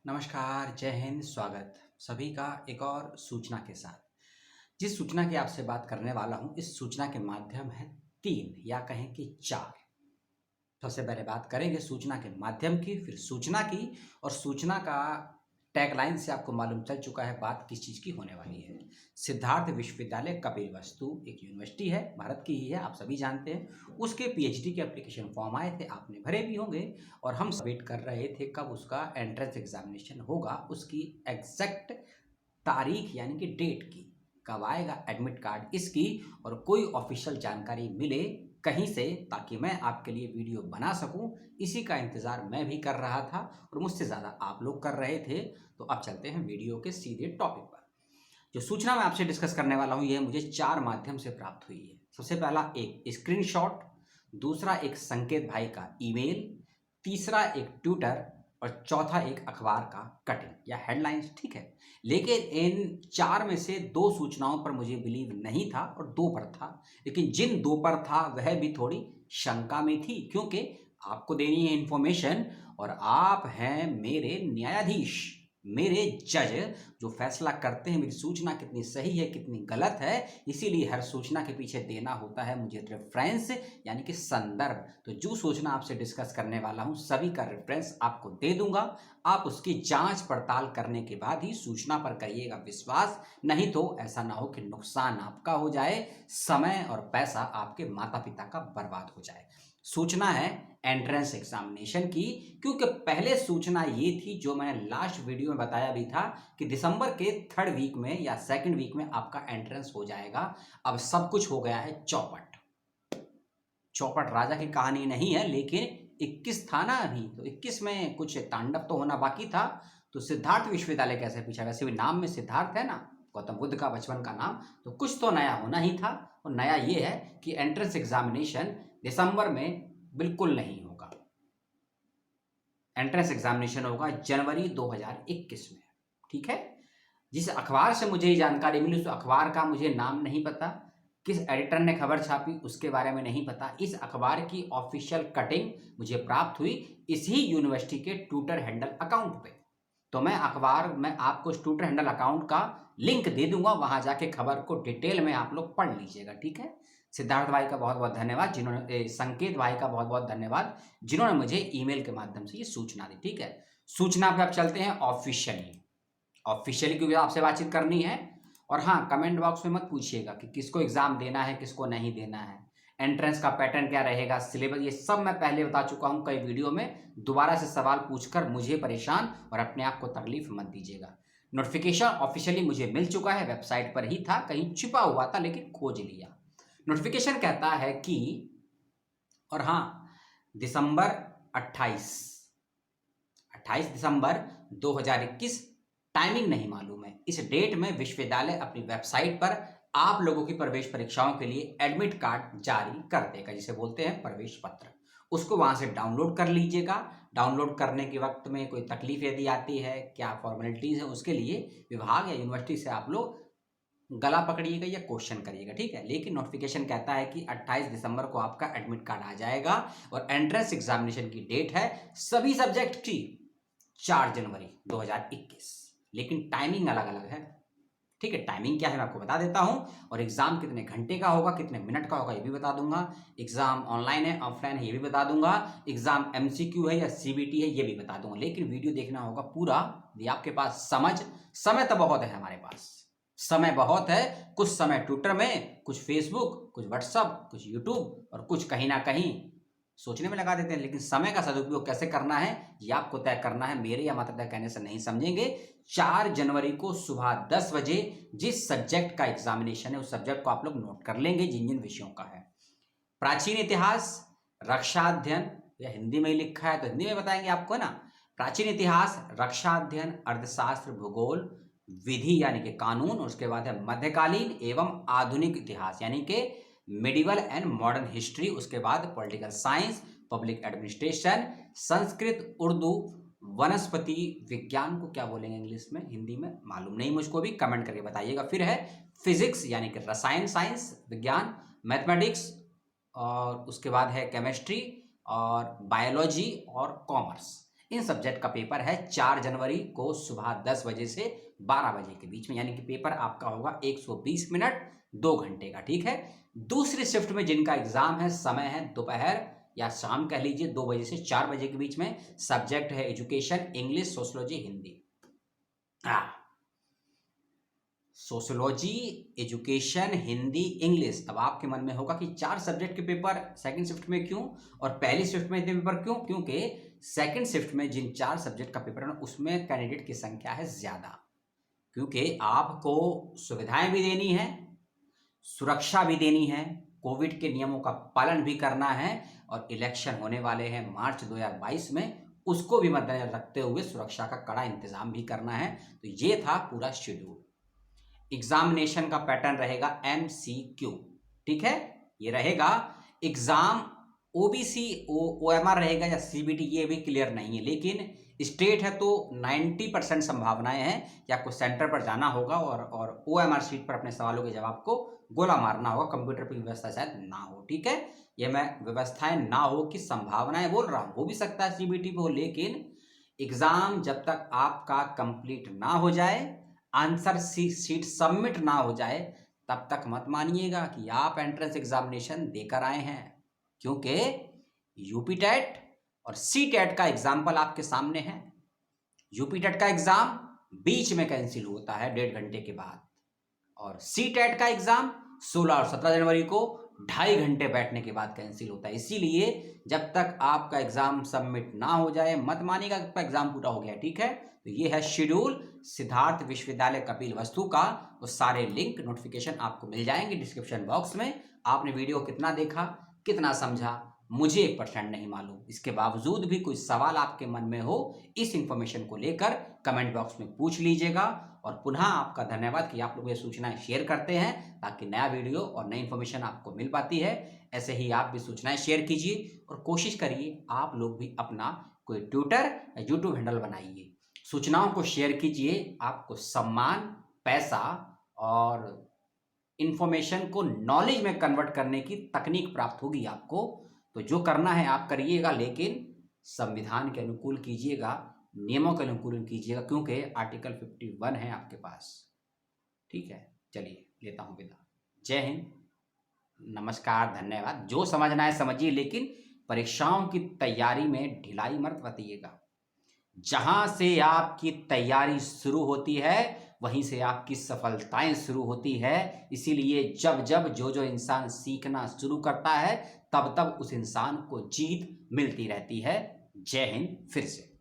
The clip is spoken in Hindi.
नमस्कार, जय हिंद, स्वागत सभी का एक और सूचना के साथ। जिस सूचना की आपसे बात करने वाला हूँ, इस सूचना के माध्यम है 3 या कहें कि 4। सबसे पहले बात करेंगे सूचना के माध्यम की, फिर सूचना की और सूचना का टैगलाइन से आपको मालूम चल चुका है बात किस चीज़ की होने वाली है। सिद्धार्थ विश्वविद्यालय कपिलवस्तु एक यूनिवर्सिटी है, भारत की ही है, आप सभी जानते हैं। उसके पीएचडी के एप्लीकेशन फॉर्म आए थे, आपने भरे भी होंगे और हम वेट कर रहे थे कब उसका एंट्रेंस एग्जामिनेशन होगा, उसकी एग्जैक्ट तारीख यानी कि डेट की, कब आएगा एडमिट कार्ड इसकी, और कोई ऑफिशियल जानकारी मिले कहीं से ताकि मैं आपके लिए वीडियो बना सकूं, इसी का इंतज़ार मैं भी कर रहा था और मुझसे ज़्यादा आप लोग कर रहे थे। तो अब चलते हैं वीडियो के सीधे टॉपिक पर। जो सूचना मैं आपसे डिस्कस करने वाला हूं, यह मुझे 4 माध्यम से प्राप्त हुई है। सबसे पहला एक स्क्रीनशॉट, दूसरा एक संकेत भाई का ईमेल, तीसरा एक ट्विटर और चौथा एक अखबार का कटिंग या हेडलाइंस। ठीक है, लेकिन इन 4 में से 2 सूचनाओं पर मुझे बिलीव नहीं था और 2 पर था। लेकिन जिन 2 पर था वह भी थोड़ी शंका में थी, क्योंकि आपको देनी है इंफॉर्मेशन और आप हैं मेरे न्यायाधीश, मेरे जज, जो फैसला करते हैं मेरी सूचना कितनी सही है कितनी गलत है। इसीलिए हर सूचना के पीछे देना होता है मुझे रेफरेंस यानी कि संदर्भ। तो जो सूचना आपसे डिस्कस करने वाला हूं सभी का रेफरेंस आपको दे दूंगा। आप उसकी जांच पड़ताल करने के बाद ही सूचना पर करिएगा विश्वास, नहीं तो ऐसा ना हो कि नुकसान आपका हो जाए, समय और पैसा आपके माता पिता का बर्बाद हो जाए। सूचना है एंट्रेंस एग्जामिनेशन की, क्योंकि पहले सूचना ये थी जो मैंने लास्ट वीडियो में बताया भी था कि दिसंबर के 3rd वीक में या 2nd वीक में आपका एंट्रेंस हो जाएगा। अब सब कुछ हो गया है चौपट। चौपट राजा की कहानी नहीं है, लेकिन 21 था ना अभी, तो 21 में कुछ तांडव तो होना बाकी था। तो सिद्धार्थ विश्वविद्यालय कैसे पूछा, वैसे भी नाम में सिद्धार्थ है ना, गौतम बुद्ध का बचपन का नाम, तो कुछ तो नया होना ही था। और नया ये है कि एंट्रेंस एग्जामिनेशन दिसंबर में बिल्कुल नहीं होगा। एंट्रेंस एग्जामिनेशन होगा जनवरी 2021 में। ठीक है, जिस अखबार से मुझे ये जानकारी मिली उस अखबार का मुझे नाम नहीं पता, किस एडिटर ने खबर छापी उसके बारे में नहीं पता। इस अखबार की ऑफिशियल कटिंग मुझे प्राप्त हुई इसी यूनिवर्सिटी के ट्विटर हैंडल अकाउंट पे। तो मैं आपको ट्विटर हैंडल अकाउंट का लिंक दे दूंगा, वहां जाके खबर को डिटेल में आप लोग पढ़ लीजिएगा। ठीक है, सिद्धार्थ भाई का बहुत बहुत धन्यवाद, जिन्होंने संकेत भाई का बहुत बहुत धन्यवाद जिन्होंने मुझे ईमेल के माध्यम से ये सूचना दी। ठीक है, सूचना पे अब चलते हैं ऑफिशियली क्योंकि आपसे बातचीत करनी है। और हाँ, कमेंट बॉक्स में मत पूछिएगा कि किसको एग्जाम देना है किसको नहीं देना है, एंट्रेंस का पैटर्न क्या रहेगा, सिलेबस, ये सब मैं पहले बता चुका हूं कई वीडियो में। दोबारा से सवाल पूछकर मुझे परेशान और अपने आप को तकलीफ मत दीजिएगा। नोटिफिकेशन ऑफिशियली मुझे मिल चुका है, वेबसाइट पर ही था, कहीं छिपा हुआ था लेकिन खोज लिया। नोटिफिकेशन कहता है कि, और हाँ, दिसंबर 28 दिसंबर 2021, टाइमिंग नहीं मालूम है। इस डेट में विश्वविद्यालय अपनी वेबसाइट पर आप लोगों की प्रवेश परीक्षाओं के लिए एडमिट कार्ड जारी कर देगा, जिसे बोलते हैं प्रवेश पत्र। उसको वहां से डाउनलोड कर लीजिएगा। डाउनलोड करने के वक्त में कोई तकलीफ यदि आती है, क्या फॉर्मेलिटीज है, उसके लिए विभाग या यूनिवर्सिटी से आप लोग गला पकड़िएगा या क्वेश्चन करिएगा। ठीक है, लेकिन नोटिफिकेशन कहता है कि 28 दिसंबर को आपका एडमिट कार्ड आ जाएगा और एंट्रेंस एग्जामिनेशन की डेट है सभी सब्जेक्ट की 4 जनवरी 2021, लेकिन टाइमिंग अलग अलग है। ठीक है, टाइमिंग क्या है मैं आपको बता देता हूं, और एग्जाम कितने घंटे का होगा कितने मिनट का होगा ये भी बता दूंगा। एग्जाम ऑनलाइन है ऑफलाइन है ये भी बता दूंगा। एग्जाम एमसीक्यू है या सीबीटी है ये भी बता दूंगा। लेकिन वीडियो देखना होगा पूरा, यदि आपके पास समय तो बहुत है, हमारे पास समय बहुत है। कुछ समय ट्विटर में, कुछ फेसबुक, कुछ व्हाट्सअप, कुछ यूट्यूब और कुछ कहीं ना कहीं सोचने में लगा देते हैं। लेकिन समय का सदुपयोग कैसे करना है ये आपको तय करना है, मेरे या माता कहने से नहीं समझेंगे। 4 जनवरी को सुबह 10 बजे जिस सब्जेक्ट का एग्जामिनेशन है उस सब्जेक्ट को आप लोग नोट कर लेंगे जिन जिन विषयों का है। प्राचीन इतिहास, रक्षा अध्ययन, या हिंदी में ही लिखा है तो हिंदी में बताएंगे आपको ना। प्राचीन इतिहास, रक्षा अध्ययन, अर्थशास्त्र, भूगोल, विधि यानी कि कानून, और उसके बाद है मध्यकालीन एवं आधुनिक इतिहास यानी कि मिडिवल एंड मॉडर्न हिस्ट्री, उसके बाद political science, public administration, Sanskrit, Urdu, वनस्पति विज्ञान को क्या बोलेंगे इंग्लिश में, हिंदी में मालूम नहीं मुझको भी, कमेंट करके बताइएगा। फिर है फिजिक्स यानी कि रसायन साइंस विज्ञान, मैथमेटिक्स, और उसके बाद है केमिस्ट्री और बायोलॉजी और कॉमर्स। इन सब्जेक्ट का पेपर है 4 जनवरी को सुबह 10 बजे से 12 बजे के बीच में, यानी कि पेपर आपका होगा 120 मिनट 2 घंटे का। ठीक है। दूसरी शिफ्ट में जिनका एग्जाम है, समय है दोपहर या शाम कह लीजिए 2 बजे से 4 बजे के बीच में। सब्जेक्ट है education, English, sociology, Hindi. Sociology, education, Hindi, English. अब आपके मन में होगा कि 4 सब्जेक्ट के पेपर सेकंड शिफ्ट में क्यों और पहली शिफ्ट में इतने पेपर क्यों? क्योंकि सेकंड शिफ्ट में जिन 4 सब्जेक्ट का पेपर है ना, उसमें कैंडिडेट की संख्या है ज्यादा, क्योंकि आपको सुविधाएं भी देनी है, सुरक्षा भी देनी है, कोविड के नियमों का पालन भी करना है, और इलेक्शन होने वाले हैं मार्च 2022 में, उसको भी मद्देनजर रखते हुए सुरक्षा का कड़ा इंतजाम भी करना है। तो ये था पूरा शेड्यूल। एग्जामिनेशन का पैटर्न रहेगा MCQ। ठीक है, ये रहेगा एग्जाम। OBC OMR रहेगा या CBT ये भी क्लियर नहीं है, लेकिन स्टेट है तो 90% संभावनाएं हैं कि आपको सेंटर पर जाना होगा और OMR शीट पर अपने सवालों के जवाब को गोला मारना होगा। कंप्यूटर पर व्यवस्था शायद ना हो। ठीक है, ये मैं व्यवस्थाएं ना हो कि संभावनाएं बोल रहा हूं, हो भी सकता है CBT पे हो, लेकिन एग्जाम जब तक आपका कंप्लीट ना हो जाए, आंसर शीट सबमिट ना हो जाए, तब तक मत मानिएगा कि आप एंट्रेंस एग्जामिनेशन देकर आए हैं, क्योंकि यूपी टेट और सी टेट का एग्जाम्पल आपके सामने है। यूपी टेट का एग्जाम बीच में कैंसिल होता है 1.5 घंटे के बाद, और सी टेट का एग्जाम 16 और 17 जनवरी को 2.5 घंटे बैठने के बाद कैंसिल होता है। इसीलिए जब तक आपका एग्जाम सबमिट ना हो जाए, मत मानिएगा कि एग्जाम पूरा हो गया। ठीक है, तो ये है शेड्यूल सिद्धार्थ विश्वविद्यालय कपिलवस्तु का। वो सारे लिंक नोटिफिकेशन आपको मिल जाएंगे डिस्क्रिप्शन बॉक्स में। आपने वीडियो कितना देखा, कितना समझा, मुझे 1% नहीं मालूम। इसके बावजूद भी कोई सवाल आपके मन में हो, इस इंफॉर्मेशन को लेकर कमेंट बॉक्स में पूछ लीजिएगा। और पुनः आपका धन्यवाद कि आप लोग ये सूचनाएं शेयर करते हैं, ताकि नया वीडियो और नई इंफॉर्मेशन आपको मिल पाती है। ऐसे ही आप भी सूचनाएं शेयर कीजिए और कोशिश करिए आप लोग भी अपना कोई ट्विटर या यूट्यूब हैंडल बनाइए। सूचनाओं को शेयर कीजिए, आपको सम्मान, पैसा और इंफॉर्मेशन को नॉलेज में कन्वर्ट करने की तकनीक प्राप्त होगी आपको। तो जो करना है आप करिएगा, लेकिन संविधान के अनुकूल कीजिएगा, नियमों के अनुकूल कीजिएगा, क्योंकि आर्टिकल 51 है आपके पास। ठीक है, चलिए लेता हूं विदा। जय हिंद, नमस्कार, धन्यवाद। जो समझना है समझिए, लेकिन परीक्षाओं की तैयारी में ढिलाई मत बरतिएगा। जहां से आपकी तैयारी शुरू होती है, वहीं से आपकी सफलताएं शुरू होती है। इसीलिए जब जब जो इंसान सीखना शुरू करता है, तब तब उस इंसान को जीत मिलती रहती है। जय हिंद फिर से।